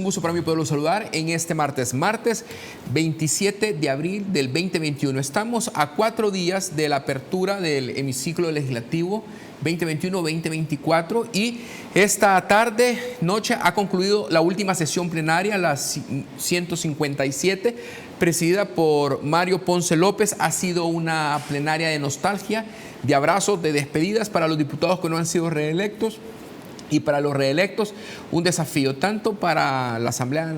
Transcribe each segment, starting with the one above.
gusto para mí poderlo saludar en este martes 27 de abril del 2021. Estamos a 4 días de la apertura del hemiciclo legislativo 2021-2024 y esta noche ha concluido la última sesión plenaria, la 157, presidida por Mario Ponce López. Ha sido una plenaria de nostalgia, de abrazos, de despedidas para los diputados que no han sido reelectos. Y para los reelectos, un desafío tanto para la Asamblea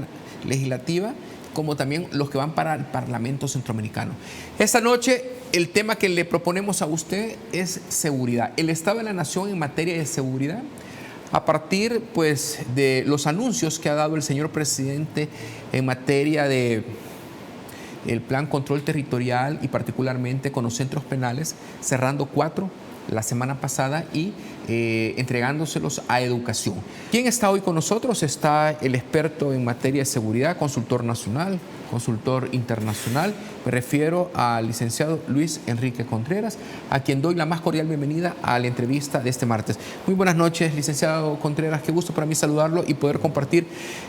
Legislativa como también los que van para el Parlamento Centroamericano. Esta noche, el tema que le proponemos a usted es seguridad. El Estado de la Nación en materia de seguridad, a partir pues, de los anuncios que ha dado el señor presidente en materia de el plan control territorial y particularmente con los centros penales, cerrando 4 la semana pasada y entregándoselos a educación. ¿Quién está hoy con nosotros? Está el experto en materia de seguridad, consultor nacional, consultor internacional. Me refiero al licenciado Luis Enrique Contreras, a quien doy la más cordial bienvenida a la entrevista de este martes. Muy buenas noches, licenciado Contreras. Qué gusto para mí saludarlo y poder compartir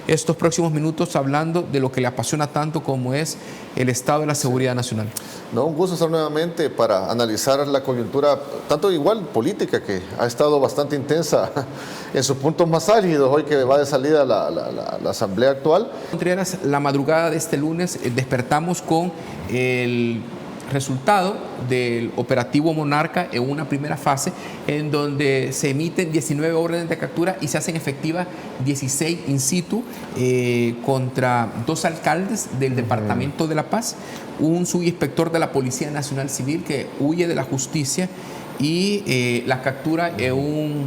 estos próximos minutos hablando de lo que le apasiona tanto como es el estado de la seguridad nacional. No, un gusto estar nuevamente para analizar la coyuntura, tanto igual política, que ha estado bastante intensa en sus puntos más álgidos, hoy que va de salida la asamblea actual. Contreras, la madrugada de este lunes despertamos con el resultado del operativo Monarca en una primera fase en donde se emiten 19 órdenes de captura y se hacen efectivas 16 in situ contra 2 alcaldes del Departamento de La Paz, un subinspector de la Policía Nacional Civil que huye de la justicia y la captura en un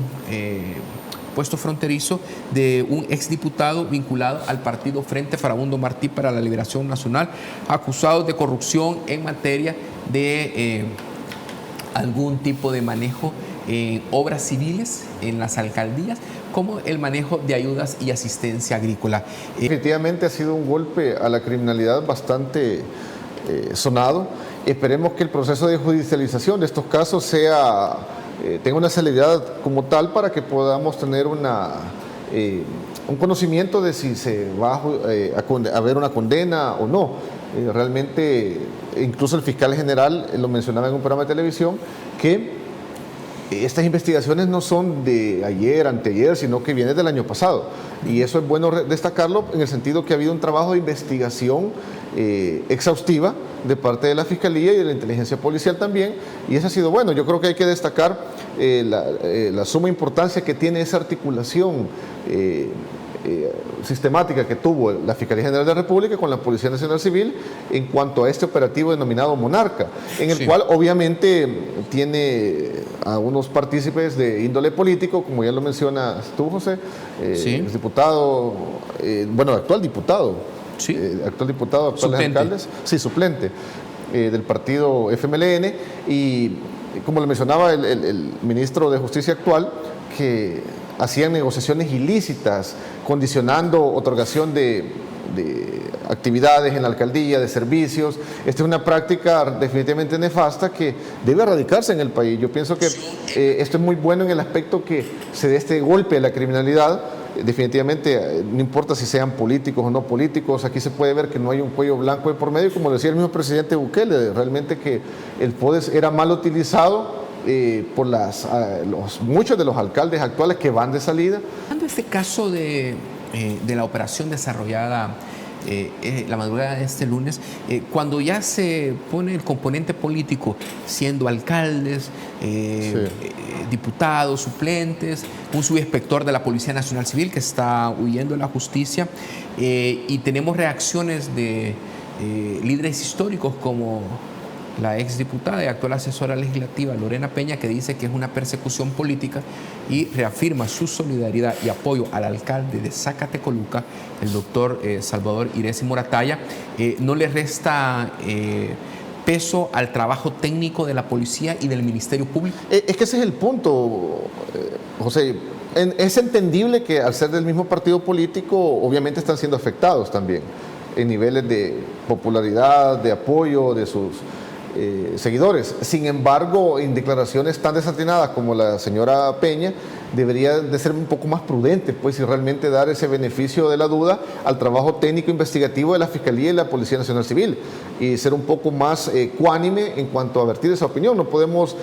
puesto fronterizo de un exdiputado vinculado al partido Frente Farabundo Martí para la Liberación Nacional, acusado de corrupción en materia de algún tipo de manejo en obras civiles en las alcaldías, como el manejo de ayudas y asistencia agrícola. Definitivamente ha sido un golpe a la criminalidad bastante sonado. Esperemos que el proceso de judicialización de estos casos tenga una celeridad como tal para que podamos tener un conocimiento de si se va a haber una condena o no. Realmente, incluso el fiscal general lo mencionaba en un programa de televisión, que estas investigaciones no son de ayer, anteayer, sino que vienen del año pasado. Y eso es bueno destacarlo en el sentido que ha habido un trabajo de investigación exhaustiva de parte de la Fiscalía y de la Inteligencia Policial también, y eso ha sido bueno. Yo creo que hay que destacar la suma importancia que tiene esa articulación sistemática que tuvo la Fiscalía General de la República con la Policía Nacional Civil en cuanto a este operativo denominado Monarca, en el cual obviamente tiene a unos partícipes de índole político, como ya lo mencionas tú, José, diputado, actual diputado, actuales alcaldes, suplente del partido FMLN, y como le mencionaba el ministro de Justicia actual, que hacían negociaciones ilícitas, condicionando otorgación de actividades en la alcaldía, de servicios. Esta es una práctica definitivamente nefasta que debe erradicarse en el país. Yo pienso que esto es muy bueno en el aspecto que se dé este golpe a la criminalidad. Definitivamente, no importa si sean políticos o no políticos, aquí se puede ver que no hay un cuello blanco de por medio, como decía el mismo presidente Bukele, realmente que el poder era mal utilizado por muchos de los alcaldes actuales que van de salida. Hablando de este caso de la operación desarrollada la madrugada de este lunes, cuando ya se pone el componente político, siendo alcaldes, diputados, suplentes, un subinspector de la Policía Nacional Civil que está huyendo de la justicia, y tenemos reacciones de líderes históricos como la exdiputada y actual asesora legislativa Lorena Peña, que dice que es una persecución política y reafirma su solidaridad y apoyo al alcalde de Zacatecoluca, el doctor Salvador Iresi Moratalla. No le resta peso al trabajo técnico de la policía y del Ministerio Público. Es que ese es el punto, José. Es entendible que al ser del mismo partido político, obviamente están siendo afectados también en niveles de popularidad, de apoyo de sus seguidores. Sin embargo, en declaraciones tan desatinadas como la señora Peña, debería de ser un poco más prudente, pues, y realmente dar ese beneficio de la duda al trabajo técnico investigativo de la Fiscalía y la Policía Nacional Civil, y ser un poco más cuánime en cuanto a vertir esa opinión. No podemos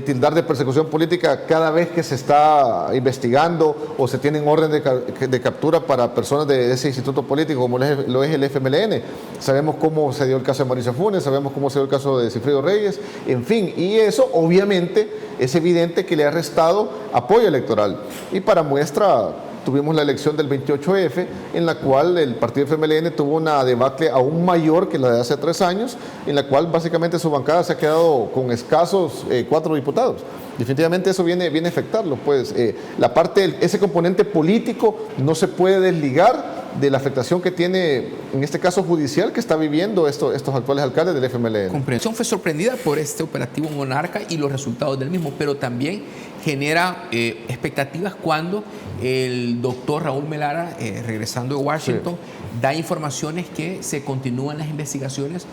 tildar de persecución política cada vez que se está investigando o se tienen orden de captura para personas de ese instituto político, como lo es el FMLN. Sabemos cómo se dio el caso de Mauricio Funes, sabemos cómo se dio el caso de Sigfrido Reyes, en fin, y eso obviamente es evidente que le ha restado apoyo electoral. Y para muestra, tuvimos la elección del 28F, en la cual el partido FMLN tuvo una debacle aún mayor que la de hace 3 años, en la cual básicamente su bancada se ha quedado con escasos 4 diputados. Definitivamente eso viene a afectarlo, pues la parte, ese componente político no se puede desligar de la afectación que tiene, en este caso judicial, que está viviendo estos actuales alcaldes del FMLN. Comprensión fue sorprendida por este operativo Monarca y los resultados del mismo, pero también genera expectativas cuando el doctor Raúl Melara, regresando de Washington, da informaciones que se continúan las investigaciones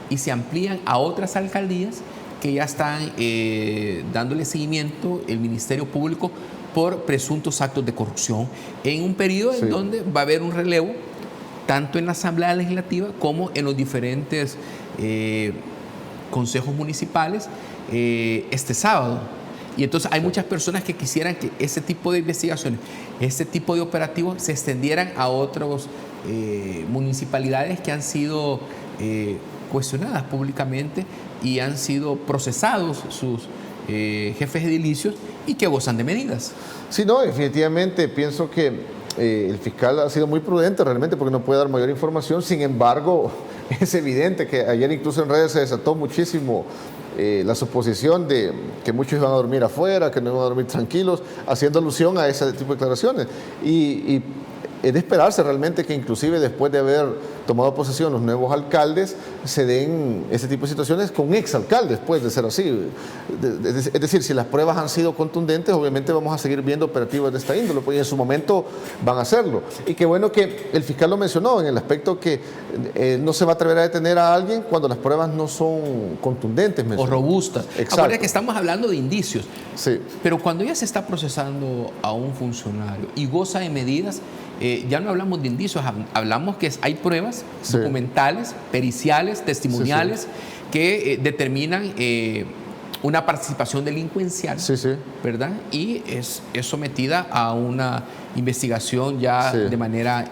y se amplían a otras alcaldías que ya están dándole seguimiento el Ministerio Público por presuntos actos de corrupción en un periodo en donde va a haber un relevo tanto en la Asamblea Legislativa como en los diferentes consejos municipales este sábado. Y entonces hay muchas personas que quisieran que ese tipo de investigaciones, ese tipo de operativos se extendieran a otras municipalidades que han sido cuestionadas públicamente y han sido procesados sus jefes edilicios y que gozan de medidas. Sí, no, definitivamente pienso que el fiscal ha sido muy prudente realmente porque no puede dar mayor información. Sin embargo, es evidente que ayer incluso en redes se desató muchísimo la suposición de que muchos iban a dormir afuera, que no iban a dormir tranquilos, haciendo alusión a ese tipo de declaraciones. Y es de esperarse realmente que inclusive después de haber tomado posesión los nuevos alcaldes se den ese tipo de situaciones con exalcaldes, pues, de ser así. Es decir, si las pruebas han sido contundentes, obviamente vamos a seguir viendo operativos de esta índole, pues, y en su momento van a hacerlo. Y qué bueno que el fiscal lo mencionó en el aspecto que no se va a atrever a detener a alguien cuando las pruebas no son contundentes. O robustas. Exacto. Ahora que estamos hablando de indicios, sí. Pero cuando ya se está procesando a un funcionario y goza de medidas, ya no hablamos de indicios, hablamos que hay pruebas documentales, periciales, testimoniales, que determinan una participación delincuencial, ¿verdad? Y es sometida a una investigación ya de manera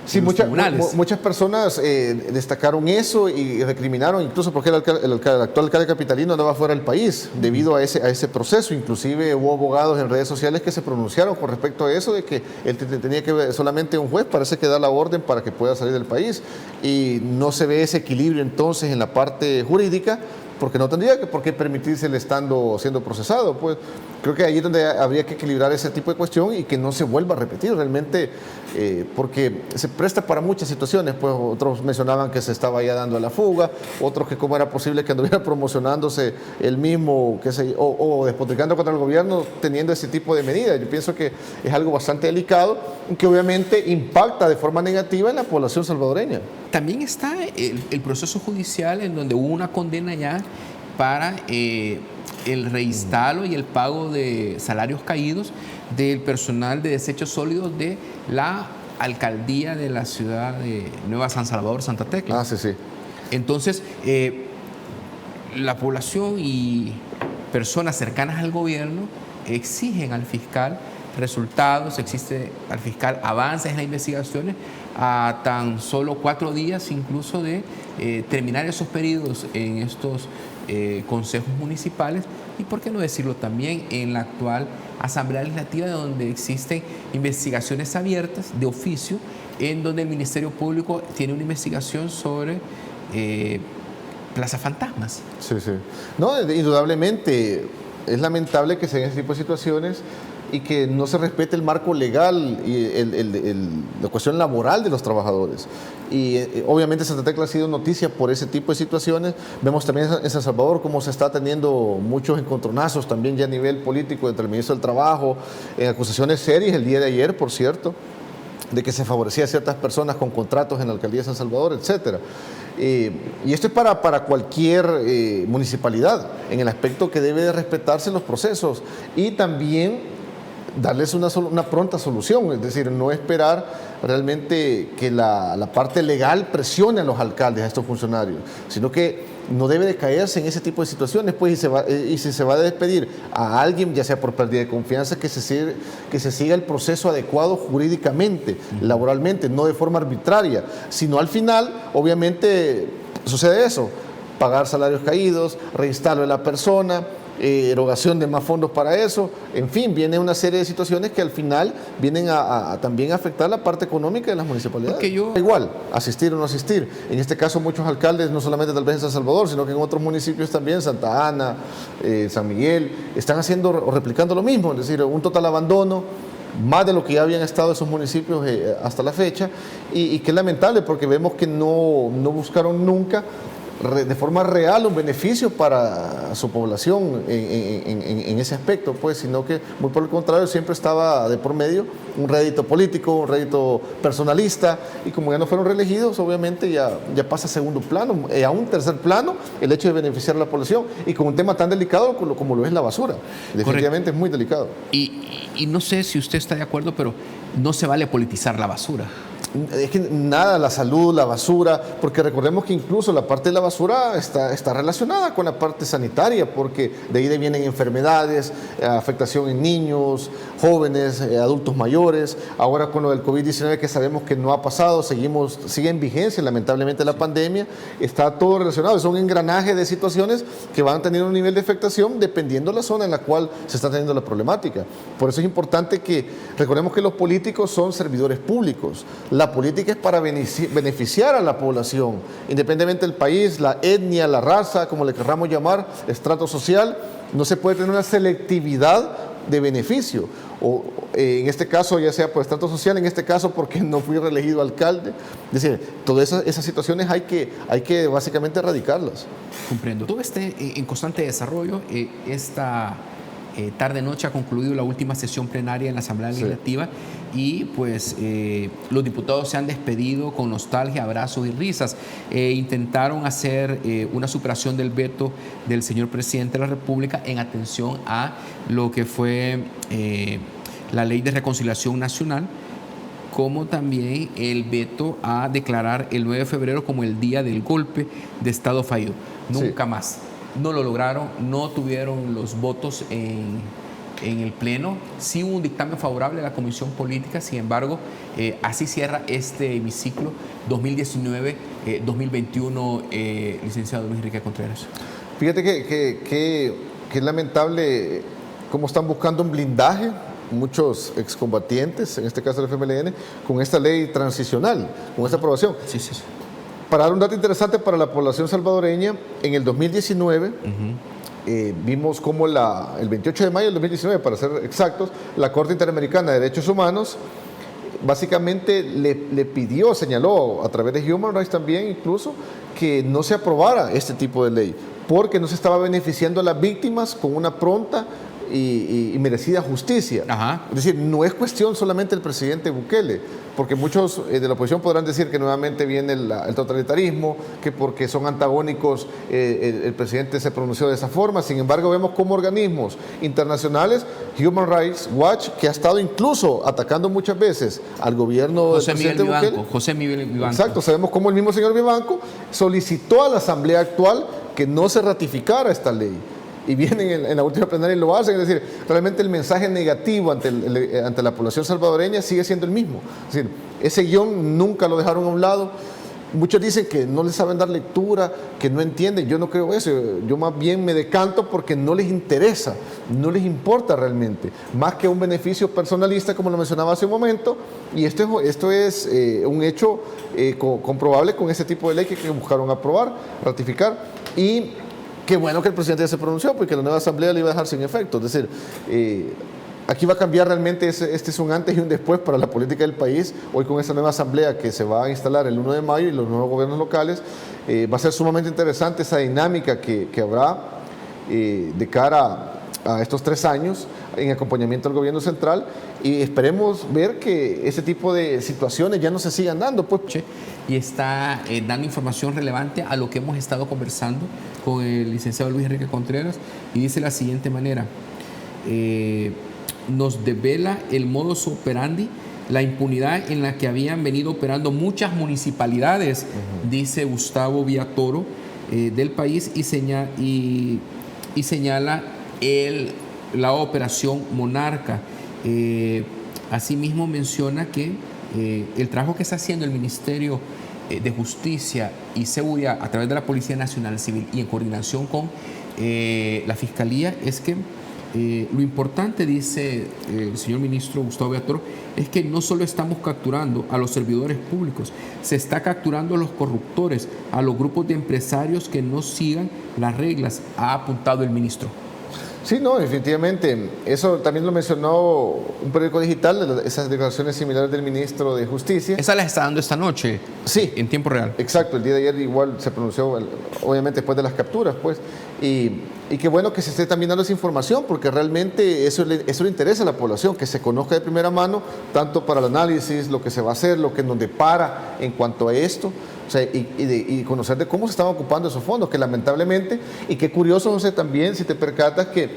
sí, muchas personas destacaron eso y recriminaron incluso porque el actual alcalde capitalino andaba fuera del país debido a ese proceso. Inclusive hubo abogados en redes sociales que se pronunciaron con respecto a eso, de que él tenía que ver, solamente un juez parece que da la orden para que pueda salir del país, y no se ve ese equilibrio entonces en la parte jurídica, porque no tendría por qué permitírsele estando siendo procesado. Pues creo que ahí es donde habría que equilibrar ese tipo de cuestión y que no se vuelva a repetir realmente, porque se presta para muchas situaciones. Pues otros mencionaban que se estaba ya dando a la fuga, otros que cómo era posible que anduviera promocionándose el mismo, o despotricando contra el gobierno teniendo ese tipo de medidas. Yo pienso que es algo bastante delicado y que obviamente impacta de forma negativa en la población salvadoreña. También está el proceso judicial en donde hubo una condena ya para el reinstalo y el pago de salarios caídos del personal de desechos sólidos de la alcaldía de la ciudad de Nueva San Salvador, Santa Tecla. Sí. Entonces, la población y personas cercanas al gobierno exigen al fiscal resultados, existe al fiscal avances en las investigaciones a tan solo 4 días incluso de terminar esos periodos en estos consejos municipales, y por qué no decirlo también en la actual Asamblea Legislativa, donde existen investigaciones abiertas de oficio, en donde el Ministerio Público tiene una investigación sobre plazas fantasmas. Sí. No, indudablemente es lamentable que se den ese tipo de situaciones y que no se respete el marco legal y la cuestión laboral de los trabajadores. Y obviamente Santa Tecla ha sido noticia por ese tipo de situaciones. Vemos también en San Salvador cómo se está teniendo muchos encontronazos también ya a nivel político entre el ministro del Trabajo, en acusaciones serias el día de ayer, por cierto, de que se favorecía a ciertas personas con contratos en la alcaldía de San Salvador, etcétera. Y esto es para cualquier municipalidad, en el aspecto que debe de respetarse los procesos y también darles una pronta solución, es decir, no esperar realmente que la parte legal presione a los alcaldes, a estos funcionarios, sino que no debe de caerse en ese tipo de situaciones, pues, y si se va a despedir a alguien, ya sea por pérdida de confianza, que se siga el proceso adecuado jurídicamente, laboralmente, no de forma arbitraria, sino al final, obviamente, sucede eso, pagar salarios caídos, reinstalo de la persona, erogación de más fondos para eso, en fin, viene una serie de situaciones que al final vienen a también afectar la parte económica de las municipalidades. Igual, asistir o no asistir. En este caso muchos alcaldes, no solamente tal vez en San Salvador, sino que en otros municipios también, Santa Ana, San Miguel, están haciendo o replicando lo mismo, es decir, un total abandono, más de lo que ya habían estado esos municipios hasta la fecha, y que es lamentable porque vemos que no buscaron nunca de forma real un beneficio para su población en ese aspecto, pues, sino que muy por el contrario siempre estaba de por medio un rédito político, un rédito personalista, y como ya no fueron reelegidos, obviamente ya pasa a segundo plano, a un tercer plano el hecho de beneficiar a la población, y con un tema tan delicado como lo es la basura. Definitivamente es muy delicado. Y no sé si usted está de acuerdo, pero no se vale politizar la basura. Es que nada, la salud, la basura, porque recordemos que incluso la parte de la basura está relacionada con la parte sanitaria, porque de ahí vienen enfermedades, afectación en niños, jóvenes, adultos mayores. Ahora con lo del COVID-19, que sabemos que no ha pasado, sigue en vigencia lamentablemente la pandemia, está todo relacionado. Es un engranaje de situaciones que van teniendo un nivel de afectación dependiendo de la zona en la cual se está teniendo la problemática. Por eso es importante que recordemos que los políticos son servidores públicos. La política es para beneficiar a la población, independientemente del país, la etnia, la raza, como le querramos llamar, estrato social. No se puede tener una selectividad de beneficio, o en este caso ya sea por estrato social, en este caso porque no fui reelegido alcalde. Es decir, todas esas situaciones hay que básicamente erradicarlas. Comprendo. Todo en constante desarrollo. Esta tarde-noche ha concluido la última sesión plenaria en la Asamblea Legislativa, y pues los diputados se han despedido con nostalgia, abrazos y risas. Intentaron hacer una superación del veto del señor presidente de la República en atención a lo que fue la Ley de Reconciliación Nacional, como también el veto a declarar el 9 de febrero como el día del golpe de Estado fallido. Nunca más. No lo lograron, no tuvieron los votos en el Pleno. Sí hubo un dictamen favorable a la Comisión Política, sin embargo, así cierra este hemiciclo 2019-2021, licenciado Luis Enrique Contreras. Fíjate que es lamentable cómo están buscando un blindaje muchos excombatientes, en este caso del FMLN, con esta ley transicional, con esta aprobación. Sí. Para dar un dato interesante para la población salvadoreña, en el 2019 vimos cómo el 28 de mayo del 2019, para ser exactos, la Corte Interamericana de Derechos Humanos básicamente le pidió, señaló a través de Human Rights también incluso, que no se aprobara este tipo de ley, porque no se estaba beneficiando a las víctimas con una pronta y merecida justicia. Ajá. Es decir, no es cuestión solamente del presidente Bukele, porque muchos de la oposición podrán decir que nuevamente viene el totalitarismo, que porque son antagónicos el presidente se pronunció de esa forma. Sin embargo, vemos como organismos internacionales, Human Rights Watch, que ha estado incluso atacando muchas veces al gobierno del presidente Bukele. José Miguel Vivanco. Exacto, sabemos cómo el mismo señor Vivanco solicitó a la Asamblea actual que no se ratificara esta ley. Y vienen en la última plenaria y lo hacen. Es decir, realmente el mensaje negativo ante la población salvadoreña sigue siendo el mismo. Es decir, ese guión nunca lo dejaron a un lado. Muchos dicen que no les saben dar lectura, que no entienden. Yo no creo eso. Yo más bien me decanto porque no les interesa, no les importa realmente. Más que un beneficio personalista, como lo mencionaba hace un momento. Y esto es un hecho comprobable con ese tipo de ley que buscaron aprobar, ratificar. Y qué bueno que el presidente ya se pronunció, porque la nueva asamblea le iba a dejar sin efecto. Es decir, aquí va a cambiar realmente, este es un antes y un después para la política del país. Hoy con esta nueva asamblea que se va a instalar el 1 de mayo y los nuevos gobiernos locales, va a ser sumamente interesante esa dinámica que habrá de cara a estos 3 años en acompañamiento al gobierno central, y esperemos ver que ese tipo de situaciones ya no se sigan dando. Pues. Y está dando información relevante a lo que hemos estado conversando con el licenciado Luis Enrique Contreras, y dice de la siguiente manera: nos devela el modus operandi, la impunidad en la que habían venido operando muchas municipalidades, dice Gustavo Villatoro, del país, y señala la operación Monarca. Asimismo menciona que el trabajo que está haciendo el Ministerio de Justicia y Seguridad a través de la Policía Nacional Civil y en coordinación con la Fiscalía es que lo importante, dice el señor ministro Gustavo Villatoro, es que no solo estamos capturando a los servidores públicos, se está capturando a los corruptores, a los grupos de empresarios que no sigan las reglas, ha apuntado el ministro. Sí, no, definitivamente. Eso también lo mencionó un periódico digital, esas declaraciones similares del ministro de Justicia. Esa las está dando esta noche, sí, en tiempo real. Exacto, el día de ayer igual se pronunció, obviamente después de las capturas, pues. Y qué bueno que se esté también dando esa información, porque realmente eso le interesa a la población, que se conozca de primera mano, tanto para el análisis, lo que se va a hacer, lo que nos depara en cuanto a esto. O sea, y conocer de cómo se estaban ocupando esos fondos, que lamentablemente, y qué curioso, José, también, si te percatas que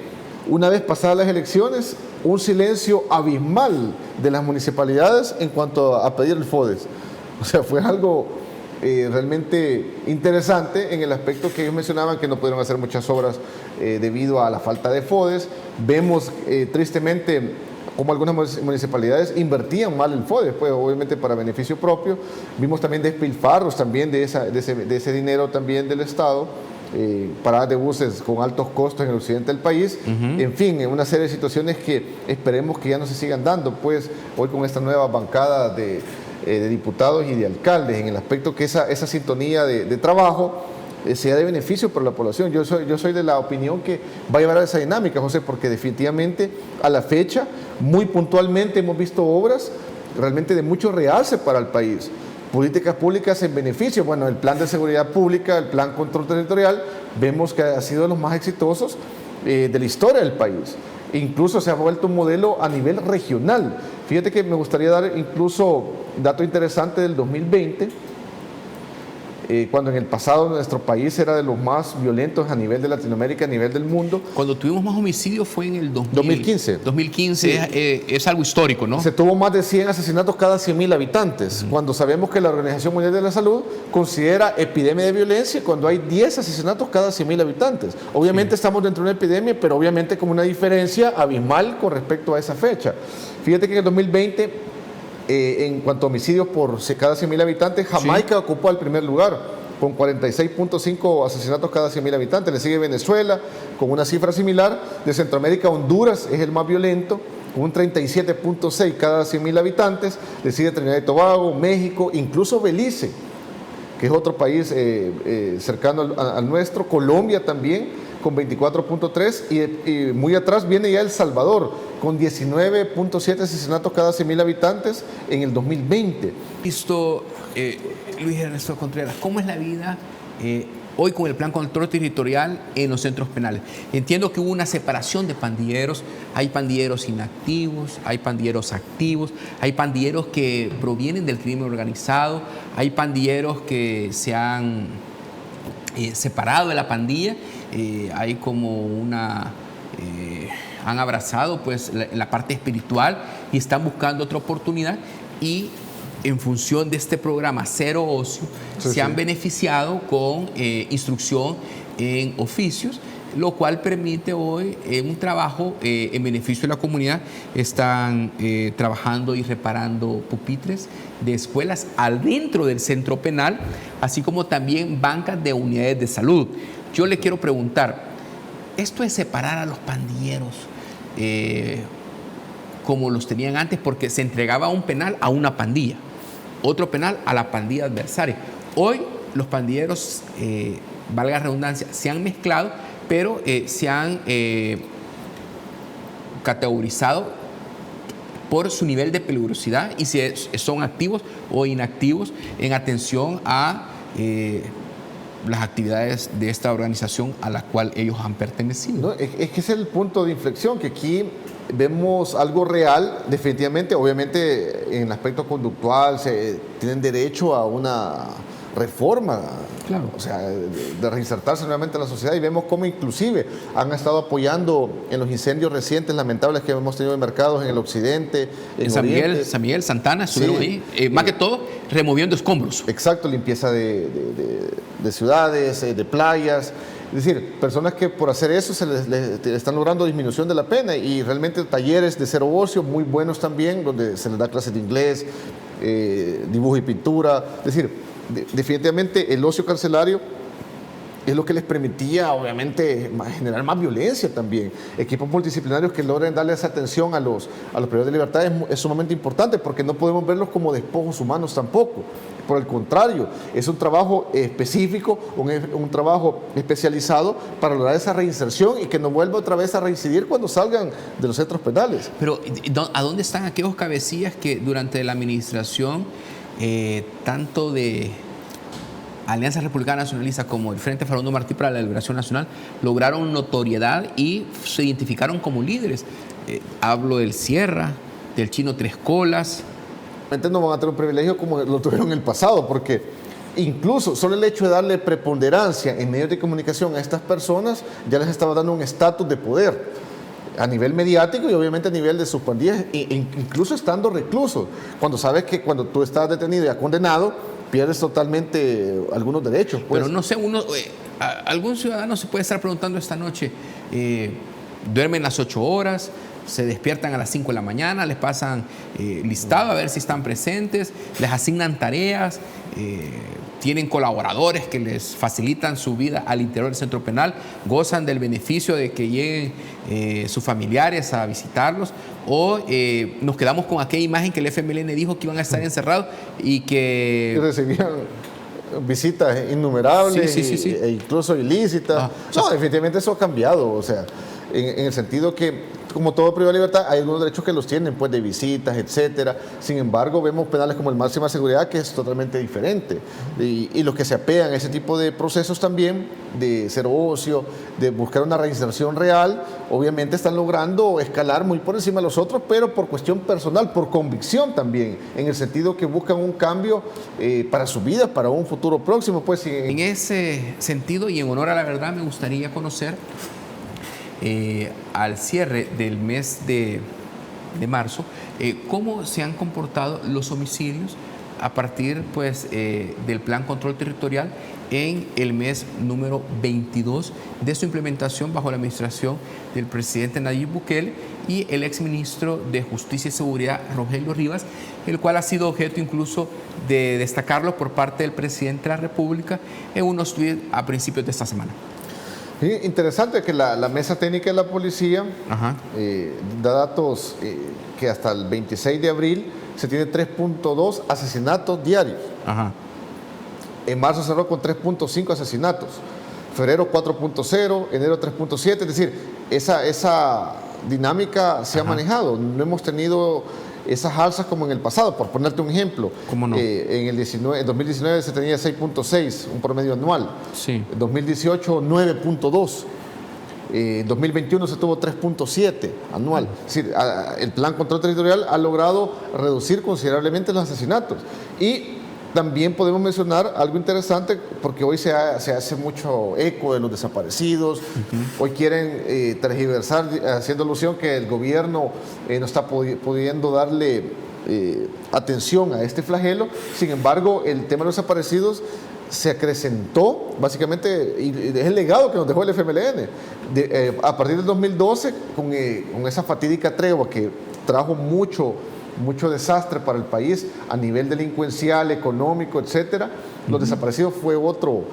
una vez pasadas las elecciones, un silencio abismal de las municipalidades en cuanto a pedir el FODES. O sea, fue algo realmente interesante en el aspecto que ellos mencionaban, que no pudieron hacer muchas obras debido a la falta de FODES. Vemos tristemente como algunas municipalidades invertían mal el FODES, pues obviamente para beneficio propio. Vimos también despilfarros también de ese dinero también del Estado, paradas de buses con altos costos en el occidente del país. En fin, una serie de situaciones que esperemos que ya no se sigan dando, pues hoy con esta nueva bancada de diputados y de alcaldes, en el aspecto que esa sintonía de trabajo sea de beneficio para la población. Yo soy de la opinión que va a llevar a esa dinámica, José, porque definitivamente a la fecha, muy puntualmente hemos visto obras realmente de mucho realce para el país. Políticas públicas en beneficio, bueno, el plan de seguridad pública, el plan control territorial, vemos que ha sido de los más exitosos de la historia del país. Incluso se ha vuelto un modelo a nivel regional. Fíjate que me gustaría dar incluso dato interesante del 2020, cuando en el pasado nuestro país era de los más violentos a nivel de Latinoamérica, a nivel del mundo. Cuando tuvimos más homicidios fue en el 2015. 2015 sí. Es algo histórico, ¿no? Se tuvo más de 100 asesinatos cada 100.000 habitantes, cuando sabemos que la Organización Mundial de la Salud considera epidemia de violencia cuando hay 10 asesinatos cada 100.000 habitantes. Obviamente estamos dentro de una epidemia, pero obviamente con una diferencia abismal con respecto a esa fecha. Fíjate que en el 2020... en cuanto a homicidios por cada 100.000 habitantes, Jamaica ocupó el primer lugar, con 46.5 asesinatos cada 100.000 habitantes. Le sigue Venezuela, con una cifra similar. De Centroamérica, Honduras es el más violento, con un 37.6 cada 100.000 habitantes. Le sigue Trinidad y Tobago, México, incluso Belice, que es otro país cercano al nuestro. Colombia también, con 24.3, y muy atrás viene ya El Salvador, con 19.7 asesinatos cada 100.000 habitantes en el 2020. Visto, Luis Ernesto Contreras, ¿cómo es la vida hoy con el plan control territorial en los centros penales? Entiendo que hubo una separación de pandilleros, hay pandilleros inactivos, hay pandilleros activos, hay pandilleros que provienen del crimen organizado, hay pandilleros que se han separado de la pandilla, hay como han abrazado pues la parte espiritual y están buscando otra oportunidad, y en función de este programa Cero Ocio se han beneficiado con instrucción en oficios, lo cual permite hoy un trabajo en beneficio de la comunidad. Están trabajando y reparando pupitres de escuelas adentro del centro penal, así como también bancas de unidades de salud. Yo le quiero preguntar, ¿esto es separar a los pandilleros como los tenían antes? Porque se entregaba un penal a una pandilla, otro penal a la pandilla adversaria. Hoy los pandilleros, valga la redundancia, se han mezclado, pero se han categorizado por su nivel de peligrosidad y si son activos o inactivos en atención a las actividades de esta organización a la cual ellos han pertenecido. No, es que ese es el punto de inflexión, que aquí vemos algo real, definitivamente. Obviamente en el aspecto conductual tienen derecho a una reforma Claro. O sea, de reinsertarse nuevamente en la sociedad, y vemos cómo inclusive han estado apoyando en los incendios recientes lamentables que hemos tenido en mercados en el occidente, en San Oriente. Miguel, Santana, estuvieron ahí, más que todo removiendo escombros. Exacto, limpieza de ciudades, de playas. Es decir, personas que por hacer eso les están logrando disminución de la pena, y realmente talleres de cero ocio muy buenos también, donde se les da clases de inglés, dibujo y pintura. Es decir, definitivamente el ocio carcelario es lo que les permitía, obviamente, generar más violencia también. Equipos multidisciplinarios que logren darle esa atención a los privados de libertad es sumamente importante, porque no podemos verlos como despojos humanos tampoco. Por el contrario, es un trabajo específico, un trabajo especializado para lograr esa reinserción y que no vuelva otra vez a reincidir cuando salgan de los centros penales. Pero, ¿a dónde están aquellos cabecillas que durante la administración, tanto de Alianza Republicana Nacionalista como el Frente Farundo Martí para la Liberación Nacional, lograron notoriedad y se identificaron como líderes? Hablo del Sierra, del Chino Tres Colas. No van a tener un privilegio como lo tuvieron en el pasado, porque incluso solo el hecho de darle preponderancia en medios de comunicación a estas personas ya les estaba dando un estatus de poder a nivel mediático y obviamente a nivel de sus pandillas, incluso estando reclusos, cuando sabes que cuando tú estás detenido y condenado, pierdes totalmente algunos derechos. Pues. Pero no sé, algún ciudadano se puede estar preguntando esta noche, duermen las 8 horas, se despiertan a las 5 de la mañana, les pasan listado a ver si están presentes, les asignan tareas, tienen colaboradores que les facilitan su vida al interior del centro penal, gozan del beneficio de que lleguen sus familiares a visitarlos, o nos quedamos con aquella imagen que el FMLN dijo que iban a estar encerrados y que recibían visitas innumerables sí. E incluso ilícitas. No, definitivamente eso ha cambiado, o sea, en el sentido que, como todo privado de libertad, hay algunos derechos que los tienen, pues, de visitas, etcétera. Sin embargo, vemos penales como el máxima seguridad, que es totalmente diferente. Y los que se apegan a ese tipo de procesos también, de cero ocio, de buscar una reinserción real, obviamente están logrando escalar muy por encima de los otros, pero por cuestión personal, por convicción también, en el sentido que buscan un cambio para su vida, para un futuro próximo. Pues, en ese sentido, y en honor a la verdad, me gustaría conocer, al cierre del mes de marzo, cómo se han comportado los homicidios a partir, pues, del Plan Control Territorial en el mes número 22 de su implementación bajo la administración del presidente Nayib Bukele y el exministro de Justicia y Seguridad, Rogelio Rivas, el cual ha sido objeto incluso de destacarlo por parte del presidente de la República en unos tweets a principios de esta semana. Sí, interesante que la mesa técnica de la policía da datos que hasta el 26 de abril se tiene 3.2 asesinatos diarios. En marzo cerró con 3.5 asesinatos, febrero 4.0, enero 3.7, es decir, esa dinámica se ha manejado. No hemos tenido esas alzas como en el pasado, por ponerte un ejemplo. ¿Cómo no? En 2019 se tenía 6.6, un promedio anual. Sí. En 2018, 9.2. En 2021 se tuvo 3.7 anual. Es decir, el Plan Control Territorial ha logrado reducir considerablemente los asesinatos. Y también podemos mencionar algo interesante, porque hoy se hace mucho eco de los desaparecidos. Hoy quieren tergiversar, haciendo alusión que el gobierno no está pudiendo darle atención a este flagelo. Sin embargo, el tema de los desaparecidos se acrecentó, básicamente, y es el legado que nos dejó el FMLN. A partir del 2012, con esa fatídica tregua que trajo mucho desastre para el país a nivel delincuencial, económico, etcétera. Los desaparecidos fue otro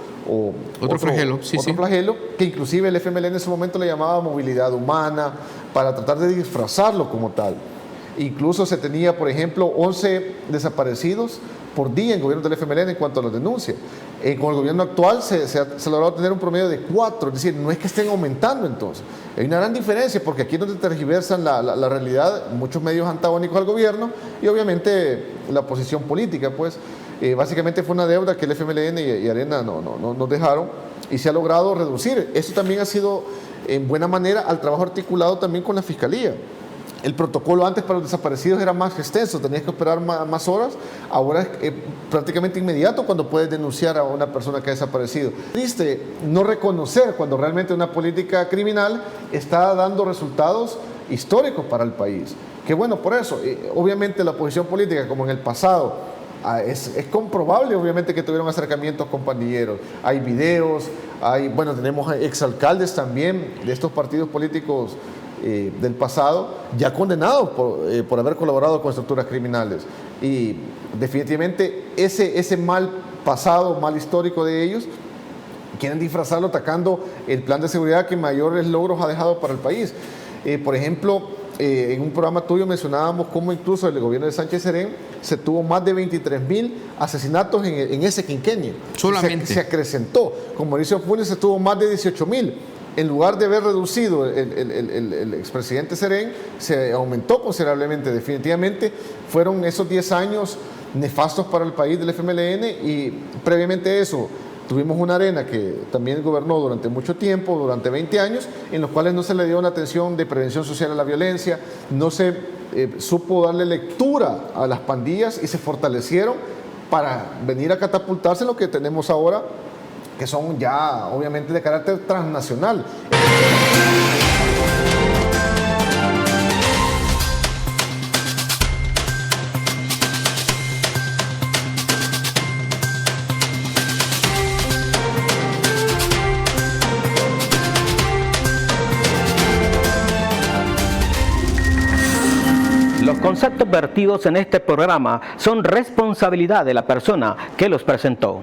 flagelo, flagelo, que inclusive el FMLN en ese momento le llamaba movilidad humana, para tratar de disfrazarlo como tal. Incluso se tenía, por ejemplo, 11 desaparecidos por día en el gobierno del FMLN en cuanto a las denuncias. Con el gobierno actual se ha logrado tener un promedio de 4, es decir, no es que estén aumentando entonces. Hay una gran diferencia, porque aquí es donde tergiversan la realidad muchos medios antagónicos al gobierno y obviamente la oposición política, pues. Básicamente fue una deuda que el FMLN y Arena no nos dejaron, y se ha logrado reducir. Esto también ha sido en buena manera al trabajo articulado también con la Fiscalía. El protocolo antes para los desaparecidos era más extenso, tenías que esperar más horas. ahora es prácticamente inmediato cuando puedes denunciar a una persona que ha desaparecido. Triste no reconocer cuando realmente una política criminal está dando resultados históricos para el país. Que bueno, por eso, obviamente la oposición política, como en el pasado, es comprobable obviamente que tuvieron acercamientos con pandilleros. Hay videos, bueno, tenemos exalcaldes también de estos partidos políticos del pasado, ya condenados por haber colaborado con estructuras criminales. Y definitivamente ese mal pasado, mal histórico de ellos, quieren disfrazarlo atacando el plan de seguridad que mayores logros ha dejado para el país. Por ejemplo, en un programa tuyo mencionábamos cómo incluso el gobierno de Sánchez Serén se tuvo más de 23,000 asesinatos en ese quinquenio. Solamente. Se acrecentó. Con Mauricio Funes se tuvo más de 18,000. En lugar de haber reducido el expresidente Serén, se aumentó considerablemente. Definitivamente fueron esos 10 años nefastos para el país del FMLN, y previamente eso tuvimos una arena que también gobernó durante mucho tiempo, durante 20 años, en los cuales no se le dio una atención de prevención social a la violencia, no se supo darle lectura a las pandillas y se fortalecieron para venir a catapultarse en lo que tenemos ahora, que son ya obviamente de carácter transnacional. Los conceptos vertidos en este programa son responsabilidad de la persona que los presentó.